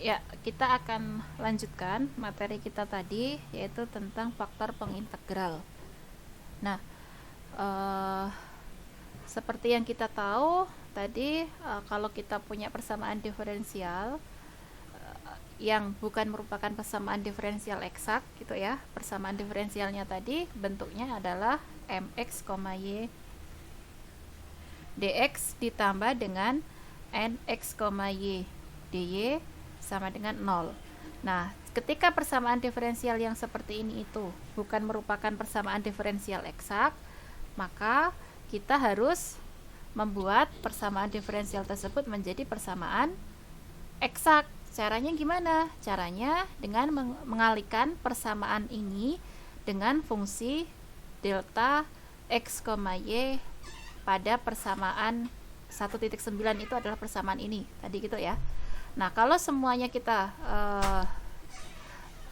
Ya, kita akan lanjutkan materi kita tadi, yaitu tentang faktor pengintegral. Nah, eh, seperti yang kita tahu tadi, kalau kita punya persamaan diferensial yang bukan merupakan persamaan diferensial eksak gitu ya, persamaan diferensialnya tadi bentuknya adalah mx, y dx ditambah dengan nx, y dy sama dengan 0. Nah, ketika persamaan diferensial yang seperti ini itu bukan merupakan persamaan diferensial eksak, maka kita harus membuat persamaan diferensial tersebut menjadi persamaan eksak. Caranya gimana? Caranya dengan mengalihkan persamaan ini dengan fungsi delta x, y pada persamaan 1.9 itu adalah persamaan ini tadi gitu ya. Nah, kalau semuanya kita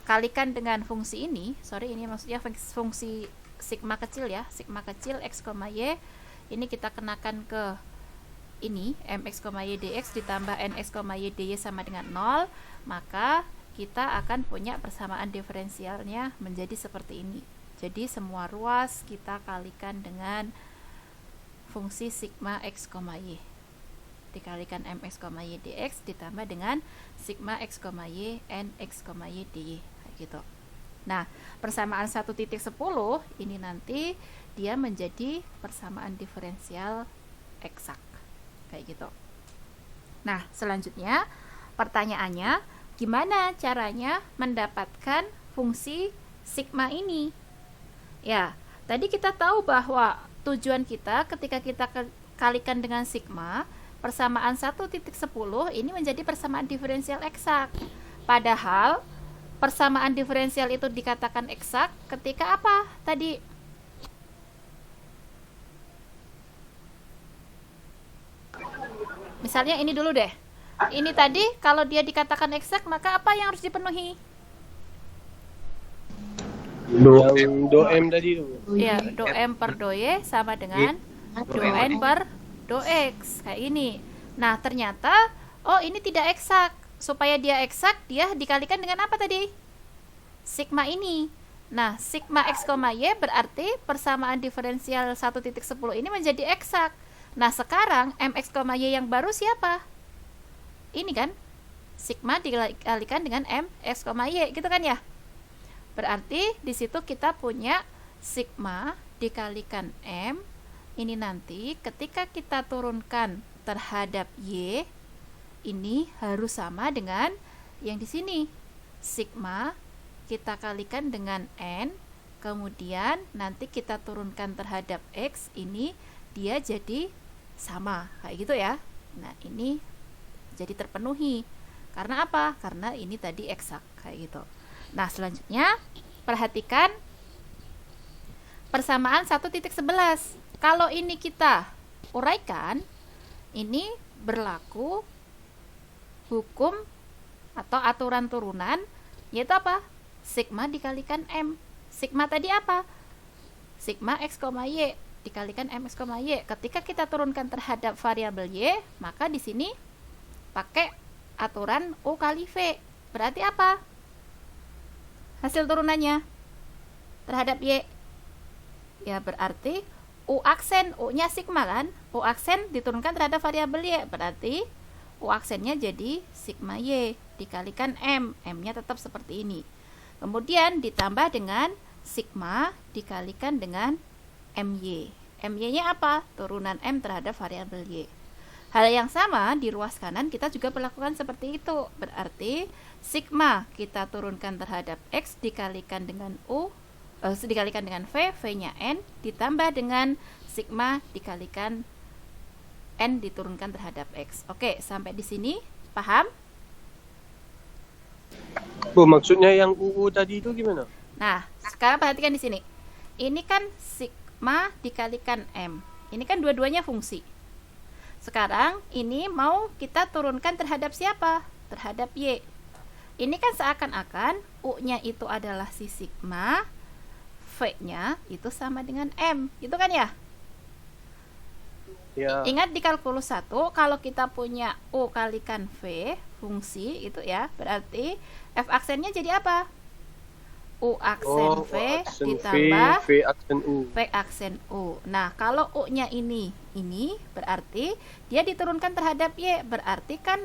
kalikan dengan fungsi ini, ini maksudnya fungsi sigma kecil ya, sigma kecil x, y, ini kita kenakan ke ini mx, y dx ditambah nx, y dy sama dengan 0, maka kita akan punya persamaan diferensialnya menjadi seperti ini. Jadi semua ruas kita kalikan dengan fungsi sigma x, y dikalikan mx, y dx ditambah dengan sigma x, y nx, y dy gitu. Nah, persamaan 1.10 ini nanti dia menjadi persamaan diferensial eksak kayak gitu. Nah, selanjutnya pertanyaannya, gimana caranya mendapatkan fungsi sigma ini? Ya, tadi kita tahu bahwa tujuan kita ketika kita kalikan dengan sigma, persamaan 1.10 ini menjadi persamaan diferensial eksak. Padahal persamaan diferensial itu dikatakan eksak ketika apa tadi? Misalnya ini dulu deh. Ini tadi kalau dia dikatakan eksak, maka apa yang harus dipenuhi? Do M tadi tuh. Ya, do M per do Y sama dengan do N per do X kayak ini. Nah, ternyata ini tidak eksak. Supaya dia eksak, dia dikalikan dengan apa tadi? Sigma ini. Nah, sigma x, y berarti persamaan diferensial 1.10 ini menjadi eksak. Nah, sekarang mx, y yang baru siapa? Ini kan? Sigma dikalikan dengan mx, y gitu kan ya? Berarti di situ kita punya sigma dikalikan m. Ini nanti ketika kita turunkan terhadap y, ini harus sama dengan yang di sini. Sigma kita kalikan dengan n, kemudian nanti kita turunkan terhadap x, ini dia jadi sama kayak gitu ya. Nah, ini jadi terpenuhi. Karena apa? Karena ini tadi eksak kayak gitu. Nah, selanjutnya perhatikan persamaan 1.11. Kalau ini kita uraikan, ini berlaku hukum atau aturan turunan, yaitu apa? Sigma dikalikan m. Sigma tadi apa? Sigma x, y dikalikan mx, y. Ketika kita turunkan terhadap variabel y, maka di sini pakai aturan u kali v. Berarti apa? Hasil turunannya terhadap y. Ya, berarti u aksen, u-nya sigma kan? U aksen diturunkan terhadap variabel y, berarti u aksennya jadi sigma y dikalikan m. M-nya tetap seperti ini. Kemudian ditambah dengan sigma dikalikan dengan my. My-nya apa? Turunan m terhadap variabel y. Hal yang sama di ruas kanan kita juga perlakukan seperti itu. Berarti sigma kita turunkan terhadap x dikalikan dengan dikalikan dengan v, v-nya n ditambah dengan sigma dikalikan n diturunkan terhadap x. Oke, sampai di sini paham? Maksudnya yang UU tadi itu gimana? Nah, sekarang perhatikan di sini. Ini kan sigma dikalikan m. Ini kan dua-duanya fungsi. Sekarang ini mau kita turunkan terhadap siapa? Terhadap y. Ini kan seakan-akan u-nya itu adalah si sigma, v-nya itu sama dengan m, gitu kan ya? Ya. Ingat di kalkulus 1 kalau kita punya U kalikan V fungsi itu ya, berarti F aksennya jadi apa? U aksen V aksen ditambah V aksen U. V aksen U. Nah, kalau U-nya ini berarti dia diturunkan terhadap Y, berarti kan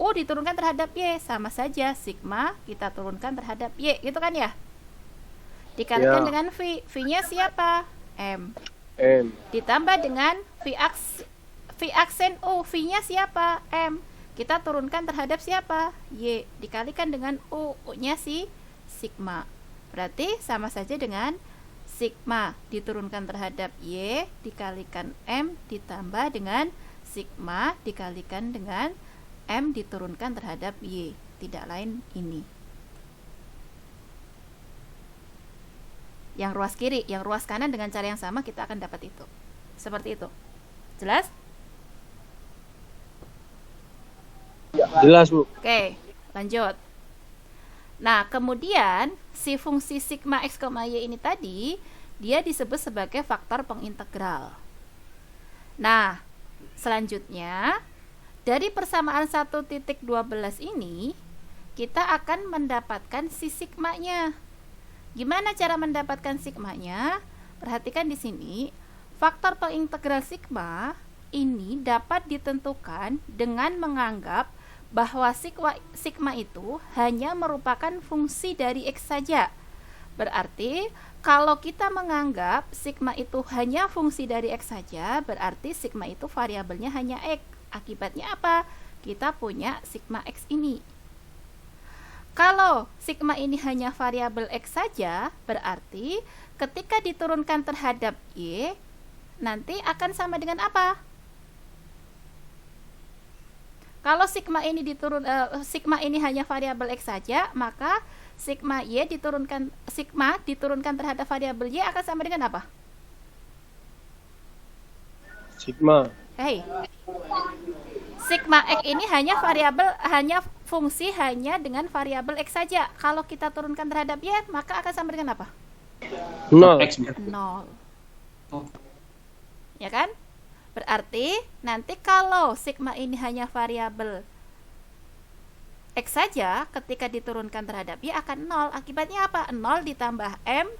U diturunkan terhadap Y, sama saja sigma kita turunkan terhadap Y, gitu kan ya? Dikalikan Ya. dengan V. V-nya siapa? M. M. Ditambah dengan V aksen U. V-nya siapa? M. Kita turunkan terhadap siapa? Y. Dikalikan dengan U. U-nya si sigma. Berarti sama saja dengan sigma diturunkan terhadap Y dikalikan M ditambah dengan sigma dikalikan dengan M diturunkan terhadap Y. Tidak lain ini. Yang ruas kiri, yang ruas kanan dengan cara yang sama kita akan dapat itu. Seperti itu. Jelas? Jelas, Bu. Oke, lanjut. Nah, kemudian si fungsi sigma x, y ini tadi dia disebut sebagai faktor pengintegral. Nah, selanjutnya dari persamaan 1.12 ini kita akan mendapatkan si sigmanya. Gimana cara mendapatkan sigmanya? Perhatikan di sini, faktor pengintegral sigma ini dapat ditentukan dengan menganggap bahwa sigma itu hanya merupakan fungsi dari X saja. Berarti kalau kita menganggap sigma itu hanya fungsi dari X saja, berarti sigma itu variabelnya hanya X. Akibatnya apa? Kita punya sigma X ini. Kalau sigma ini hanya variabel X saja, berarti ketika diturunkan terhadap Y, nanti akan sama dengan apa? Kalau sigma ini hanya variabel X saja, maka sigma diturunkan terhadap variabel Y akan sama dengan apa? Sigma. Sigma X ini hanya fungsi dengan variabel X saja. Kalau kita turunkan terhadap Y, maka akan sama dengan apa? 0. 0. Ya kan? Berarti nanti kalau sigma ini hanya variabel X saja, ketika diturunkan terhadap Y akan 0. Akibatnya apa? 0 ditambah M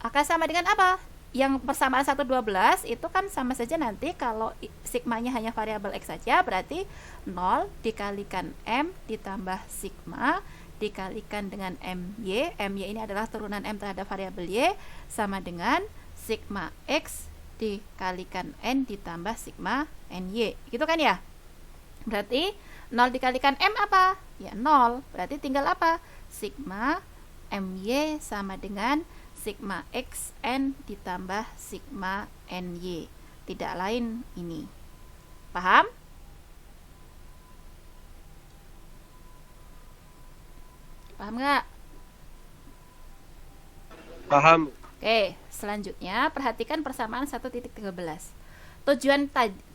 akan sama dengan apa? Yang persamaan 112 itu kan sama saja nanti kalau sigmanya hanya variabel X saja, berarti 0 dikalikan M ditambah sigma dikalikan dengan MY. MY ini adalah turunan M terhadap variabel Y, sama dengan sigma X dikalikan N ditambah sigma NY. Gitu kan ya? Berarti 0 dikalikan M apa? Ya 0. Berarti tinggal apa? Sigma MY sama dengan sigma XN ditambah sigma NY. Tidak lain ini. Paham? Paham nggak? Paham. Oke, selanjutnya perhatikan persamaan 1.13.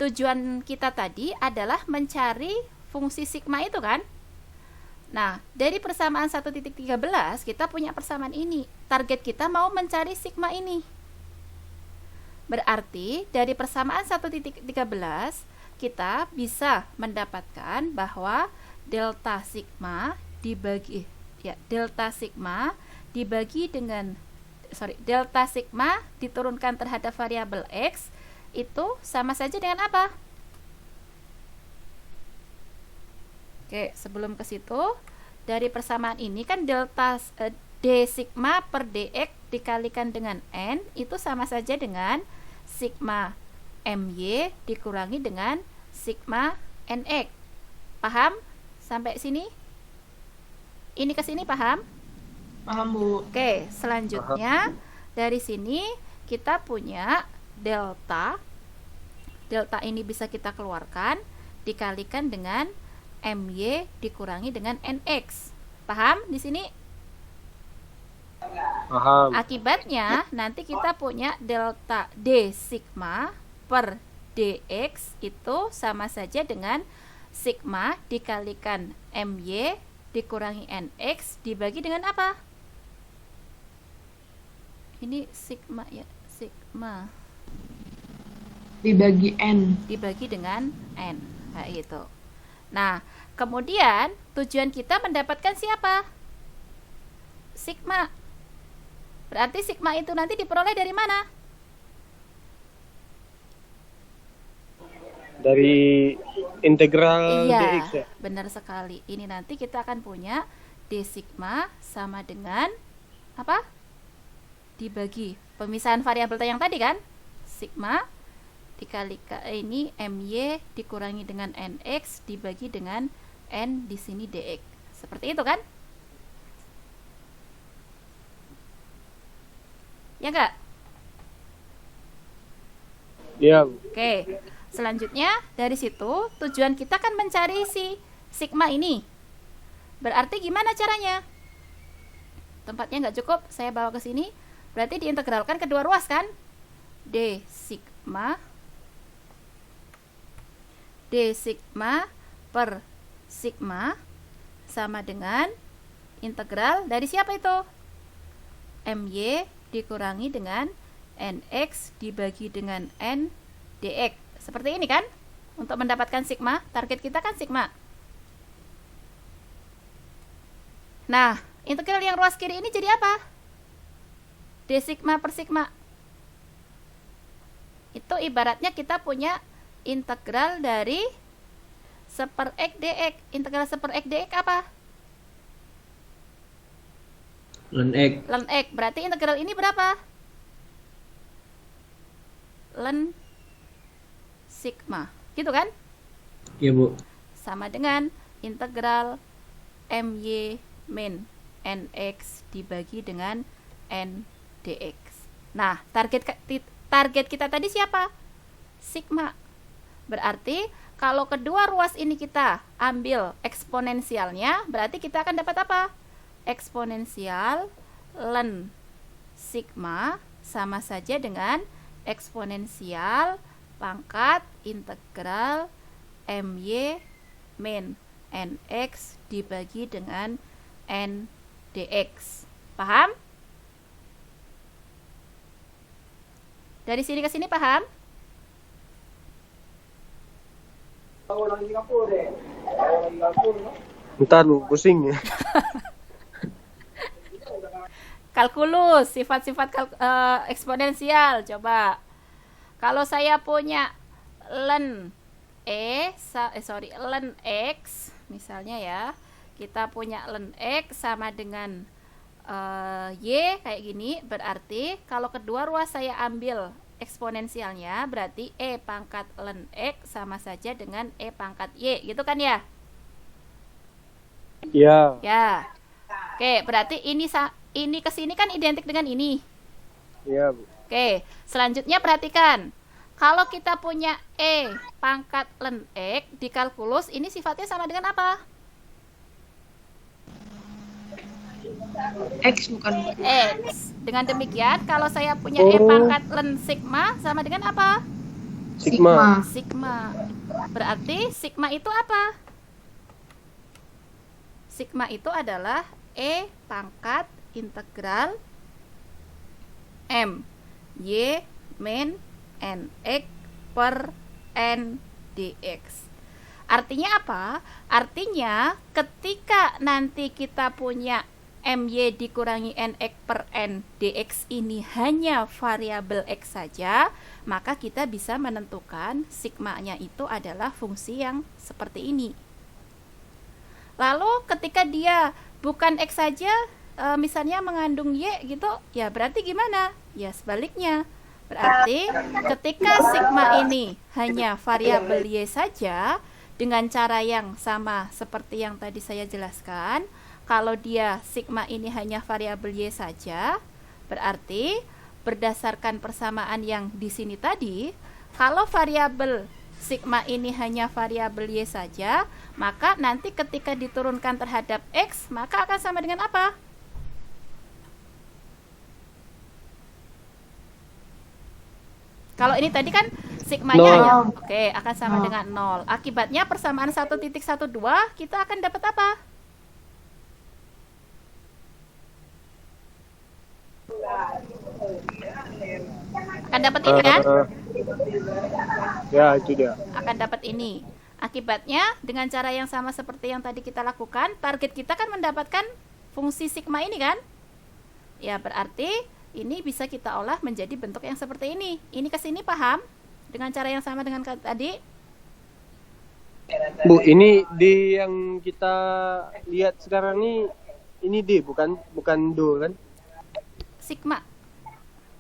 Tujuan kita tadi adalah mencari fungsi sigma itu kan? Nah, dari persamaan 1.13 kita punya persamaan ini. Target kita mau mencari sigma ini. Berarti dari persamaan 1.13 kita bisa mendapatkan bahwa delta sigma diturunkan terhadap variabel X itu sama saja dengan apa? Oke, sebelum ke situ, dari persamaan ini kan delta D sigma per dx dikalikan dengan N itu sama saja dengan sigma MY dikurangi dengan sigma NX. Paham sampai sini? Ini ke sini paham? Paham, Bu. Oke, selanjutnya dari sini kita punya delta. Delta ini bisa kita keluarkan dikalikan dengan MY dikurangi dengan NX. Paham di sini? Paham. Akibatnya nanti kita punya delta D sigma per dx itu sama saja dengan sigma dikalikan MY dikurangi NX dibagi dengan apa? Ini sigma ya, sigma. dibagi N. dibagi dengan N. Nah, gitu. Nah, kemudian tujuan kita mendapatkan siapa? Sigma. Berarti sigma itu nanti diperoleh dari mana? Dari integral Iya, dx ya. benar sekali. Ini nanti kita akan punya d sigma sama dengan apa? Dibagi pemisahan variabel yang tadi kan? Sigma dikali ini my dikurangi dengan nx dibagi dengan n di sini dx. Seperti itu kan? Ya enggak? Iya, Bu. Oke. Selanjutnya dari situ tujuan kita kan mencari si sigma ini. Berarti gimana caranya? Tempatnya nggak cukup, saya bawa ke sini. Berarti diintegralkan kedua ruas kan? D sigma per sigma sama dengan integral dari siapa itu? My dikurangi dengan nx dibagi dengan n dx. Seperti ini kan? Untuk mendapatkan sigma, target kita kan sigma. Nah, integral yang ruas kiri ini jadi apa? D sigma per sigma. Itu ibaratnya kita punya integral dari 1/x dx. Integral 1/x dx apa? Ln X. Ln x. Berarti integral ini berapa? Ln sigma. Gitu kan? Iya, Bu. Sama dengan integral my min nx dibagi dengan n dx. Nah, target kita tadi siapa? Sigma. Berarti kalau kedua ruas ini kita ambil eksponensialnya, berarti kita akan dapat apa? Eksponensial ln sigma sama saja dengan eksponensial pangkat integral my min nx dibagi dengan n dx. Paham? Dari sini ke sini paham? Ntar Bu, pusing ya. Kalkulus, sifat-sifat eksponensial. Coba. Kalau saya punya ln ln x misalnya ya. Kita punya ln x sama dengan y kayak gini, berarti kalau kedua ruas saya ambil eksponensialnya, berarti e pangkat ln x sama saja dengan e pangkat y, gitu kan ya? Iya. Ya. Oke, berarti ini ke sini kan identik dengan ini. Iya, Bu. Oke, selanjutnya perhatikan. Kalau kita punya e pangkat ln x di kalkulus, ini sifatnya sama dengan apa? X bukan. X. Dengan demikian, kalau saya punya e pangkat ln sigma sama dengan apa? Sigma. Sigma. Berarti sigma itu apa? Sigma itu adalah e pangkat integral m y min nx per n dx. Artinya apa? Artinya ketika nanti kita punya my dikurangi nx per n dx ini hanya variabel x saja, maka kita bisa menentukan sigmanya itu adalah fungsi yang seperti ini. Lalu ketika dia bukan x saja, misalnya mengandung y gitu, ya berarti gimana? Ya sebaliknya. Berarti ketika sigma ini hanya variabel y saja, dengan cara yang sama seperti yang tadi saya jelaskan, kalau dia sigma ini hanya variabel y saja, berarti berdasarkan persamaan yang di sini tadi, kalau variabel sigma ini hanya variabel y saja, maka nanti ketika diturunkan terhadap x, maka akan sama dengan apa? Kalau ini tadi kan sigmanya hanya, oke, akan sama dengan 0. Akibatnya persamaan 1.12 kita akan dapat apa? Akan dapat ini kan? Ya, itu dia. Akan dapat ini. Akibatnya, dengan cara yang sama seperti yang tadi kita lakukan, target kita kan mendapatkan fungsi sigma ini kan? Ya, berarti ini bisa kita olah menjadi bentuk yang seperti ini. Ini ke sini paham? Dengan cara yang sama dengan tadi? Bu, ini D yang kita lihat sekarang ini D bukan do kan? Sigma.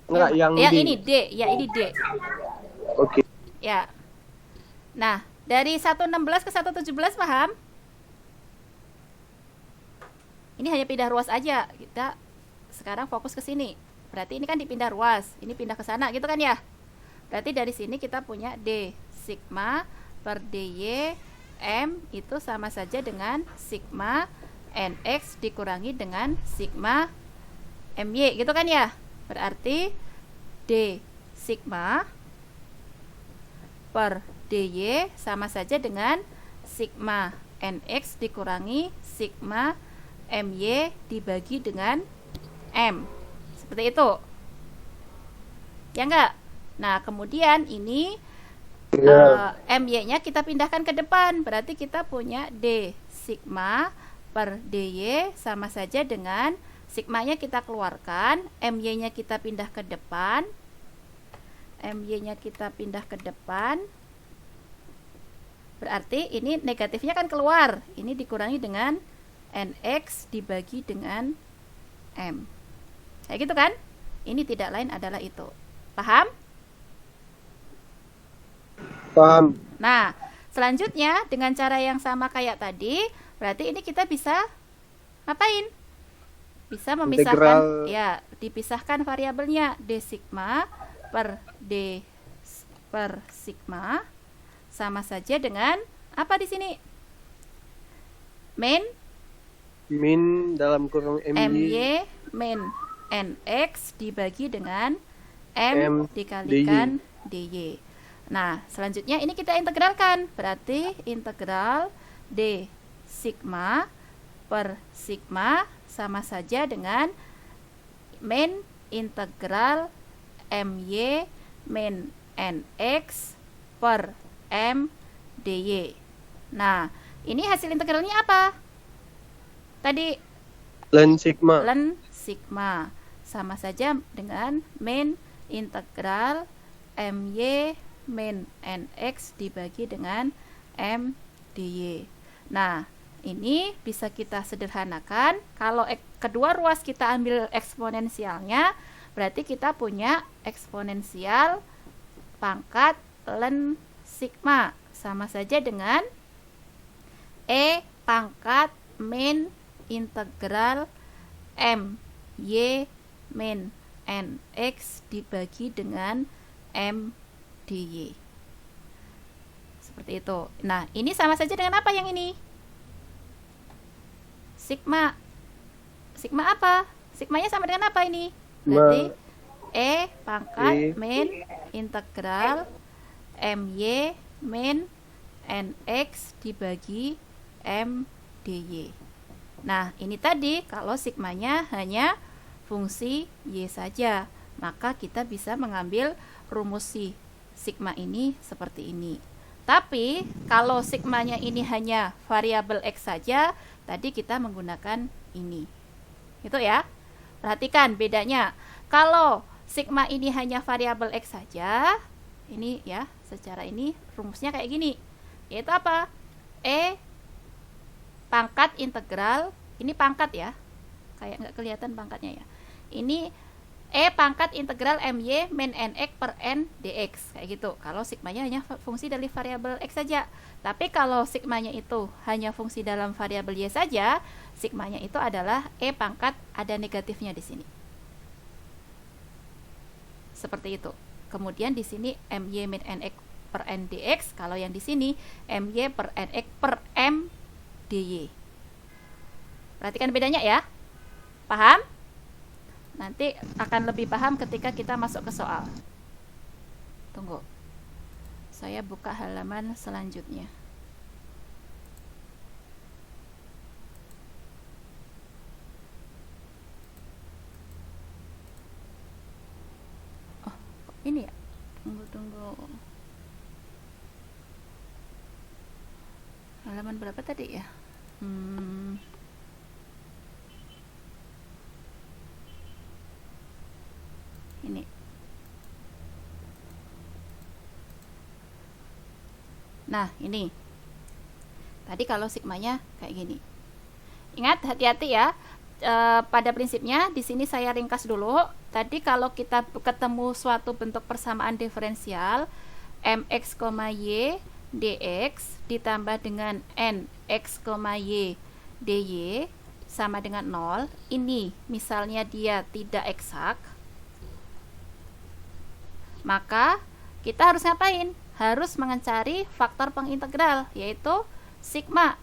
Enggak, yang Ya, D. ini D. Ya, ini D. Oke. Ya. Nah, dari 116 ke 117 paham? Ini hanya pindah ruas aja. Kita sekarang fokus ke sini. Berarti ini kan dipindah ruas. Ini pindah ke sana gitu kan ya? Berarti dari sini kita punya D sigma per dy m itu sama saja dengan sigma nx dikurangi dengan sigma my gitu kan ya? Berarti D sigma per dy sama saja dengan sigma nx dikurangi sigma my dibagi dengan m. Seperti itu. Ya enggak? Nah, kemudian ini my-nya kita pindahkan ke depan. Berarti kita punya D sigma per dy sama saja dengan sigmanya kita keluarkan, my-nya kita pindah ke depan. My-nya kita pindah ke depan. Berarti ini negatifnya kan keluar. Ini dikurangi dengan nx dibagi dengan m. Kayak gitu kan? Ini tidak lain adalah itu. Paham? Paham. Nah, selanjutnya dengan cara yang sama kayak tadi, berarti ini kita bisa ngapain? Bisa memisahkan, ya, dipisahkan variabelnya D sigma per D per sigma sama saja dengan apa di sini? Min dalam kurung my min nx dibagi dengan m dikalikan dy. Nah, selanjutnya ini kita integralkan. Berarti integral D sigma per sigma sama saja dengan min integral my min nx per m dy. Nah, ini hasil integralnya apa? Tadi ln sigma. ln sigma sama saja dengan min integral my min nx dibagi dengan m dy. Nah, ini bisa kita sederhanakan. Kalau kedua ruas kita ambil eksponensialnya, berarti kita punya eksponensial pangkat ln sigma sama saja dengan e pangkat min integral m y min nx dibagi dengan m dy. Seperti itu. Nah, ini sama saja dengan apa yang ini? Sigma. Sigma apa? Sigmanya sama dengan apa ini? Berarti e pangkat min integral my min nx dibagi m dy. Nah, ini tadi kalau sigmanya hanya fungsi y saja, maka kita bisa mengambil rumus sigma ini seperti ini. Tapi kalau sigmanya ini hanya variabel x saja, tadi kita menggunakan ini. Itu ya. Perhatikan bedanya. Kalau sigma ini hanya variabel x saja, ini ya, secara ini rumusnya kayak gini. Yaitu apa? E pangkat integral, ini pangkat ya. Kayak nggak kelihatan pangkatnya ya. Ini E pangkat integral my min nx per n dx, kayak gitu. Kalau sigmanya hanya fungsi dari variabel x saja. Tapi kalau sigmanya itu hanya fungsi dalam variabel y saja, sigmanya itu adalah E pangkat ada negatifnya di sini. Seperti itu. Kemudian di sini my min nx per n dx, kalau yang di sini my per nx per m dy. Perhatikan bedanya ya. Paham? Nanti akan lebih paham ketika kita masuk ke soal. Tunggu. Saya buka halaman selanjutnya. Oh, ini ya. Tunggu. Halaman berapa tadi ya? Ini. Nah, ini. Tadi kalau sigmanya kayak gini. Ingat, hati-hati ya. Pada prinsipnya di sini saya ringkas dulu. Tadi kalau kita ketemu suatu bentuk persamaan diferensial mx, y dx ditambah dengan nx, y dy sama dengan 0, ini misalnya dia tidak eksak, maka kita harus ngapain? Harus mencari faktor pengintegral, yaitu sigma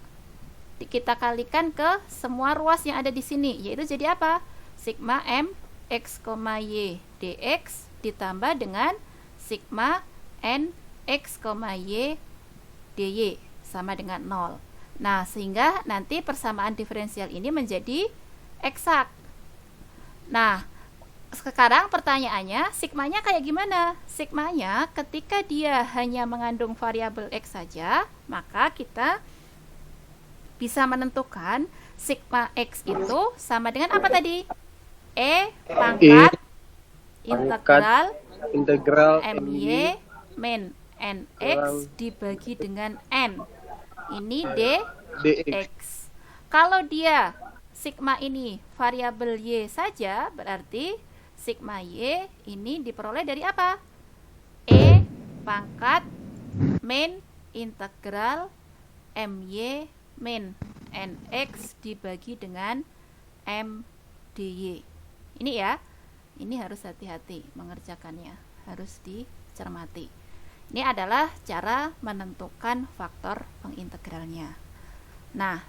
kita kalikan ke semua ruas yang ada di sini, yaitu jadi apa? Sigma m x, y dx ditambah dengan sigma n x, y dy sama dengan 0. Nah, sehingga nanti persamaan diferensial ini menjadi eksak. Nah, sekarang pertanyaannya, sigmanya kayak gimana? Sigmanya ketika dia hanya mengandung variabel x saja, maka kita bisa menentukan sigma x itu sama dengan apa tadi? Pangkat integral my min nx dibagi dengan n. Ini dx. Kalau dia sigma ini variabel y saja, berarti sigma y ini diperoleh dari apa? Pangkat min integral my min nx dibagi dengan m dy. Ini ya, ini harus hati-hati mengerjakannya, harus dicermati. Ini adalah cara menentukan faktor pengintegralnya. Nah,